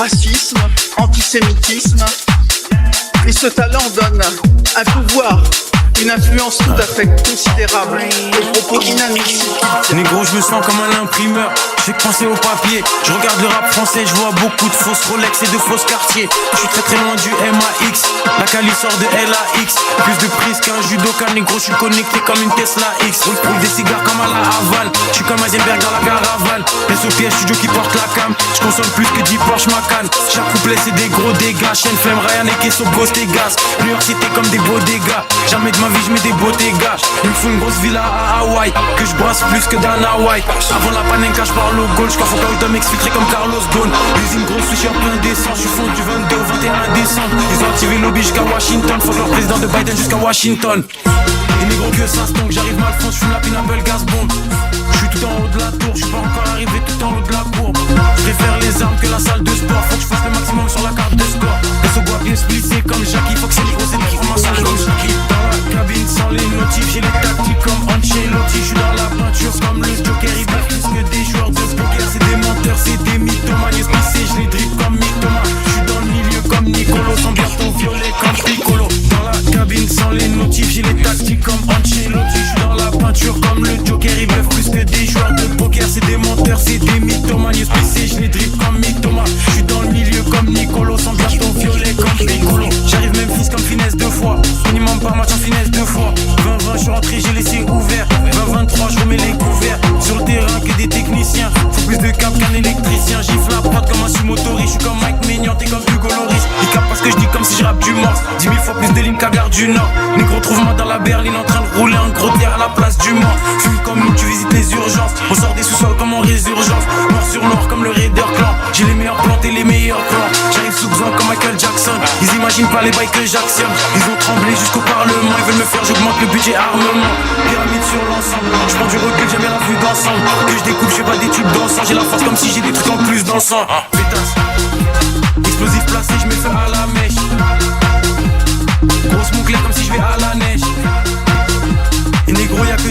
racisme, antisémitisme. Et ce talent donne un pouvoir, une influence tout à fait considérable, des propos inadmissibles. Négro, je me sens comme un imprimeur. Je fais que penser au papier. Je regarde le rap français, je vois beaucoup de fausses Rolex et de fausses quartiers. Je suis très très loin du MAX. La Cali sort de LAX. Plus de prise qu'un judoka. Négro, je suis connecté comme une Tesla X. Roule des cigares comme à la Havane. Je suis comme Heisenberg dans la caravane. SOPS studio qui porte la cam. Je consomme plus que 10 Porsche Macan. Chaque couplet c'est des gros dégâts. Chaîne flemme, Ryan et Kesso, Ghost et Gas. New York City comme des beaux dégâts. Jamais de ma vie je mets des beaux dégâts. Il me faut une grosse villa à Hawaï. Que je brasse plus que d'un Hawaï. Avant la panenka je parle au goal. J'crois faut que je dois m'exfiltrer comme Carlos Ghosn. L'usine grosse je suis en plein décembre. Je suis fond du 22 au 21 décembre. Ils ont activé le lobby jusqu'à Washington. Faut que leur président de Biden jusqu'à Washington. Et négro que ça stonk. J'arrive mal fonce, j'fume la pineapple gas bomb. J'suis tout en haut de la tour. J'suis pas encore arrivé tout en haut de la cour. J'préfère les armes que la salle de sport. Faut que j'fasse le maximum sur la carte de score. Et ce bois bien splissé comme Jackie. Faut que c'est les grosses et les massage comme Jackie. Dans la cabine sans les notifs. J'ai les tactiques comme Ancelotti. J'suis dans la peinture comme le Joker. Ils battent plus que des joueurs de poker. C'est des menteurs, c'est des mythomanes. Splissé, j'les drip comme Mythoma. J'suis dans le milieu comme Nicolo. Sans bientôt violet comme Piccolo. Dans la cabine sans les notifs. J'ai les tactiques comme Ancelotti. J'suis dans la peinture comme le Joker. Ils bluffent plus que des joueurs de poker. C'est des menteurs, c'est des mythomanes. Splissé, j'les drip comme Mythoma. J'suis dans le milieu comme Nicolo. Sans bientôt violet comme Piccolo. J'arrive même fils comme finesse deux fois. Minimum par match en finesse deux fois. 20-20, j'suis rentré, j'ai laissé ouvert. 20-23, j'remets les couverts. Sur le terrain que des techniciens. Faut plus de cap qu'un électricien. Gifle la prod comme un sous-motoriste. J'suis comme Mike Maignan, t'es comme Hugo Loris. Ils capent parce que j'dis comme si j'rappe du morse. 10 000 fois plus de lignes qu'à Gare du Nord. Négro, trouve-moi dans la berline en train de rouler un gros terre à la place du Mans. Fume comme nous, tu visites les urgences. On sort des sous-sols comme en résurgence. Noir sur noir comme le Raider Clan. J'ai les meilleurs plans et les meilleurs plans. J'arrive sous besoin comme Michael Jackson. Ils imaginent pas les bails que j'actionne. Ils ont tremblé jusqu'au parlement. Ils veulent me faire, j'augmente le budget armement. Pyramide sur l'ensemble. J'prends du recul, j'aime bien la vue d'ensemble. Que je découpe, j'fais pas des tubes d'encens. J'ai la force comme si j'ai des trucs en plus dans le sang. Pétasse. Explosif placé, j'mets feu à la mèche. Grosse mouclette comme si j'vais à la neige. Et négro, y'a que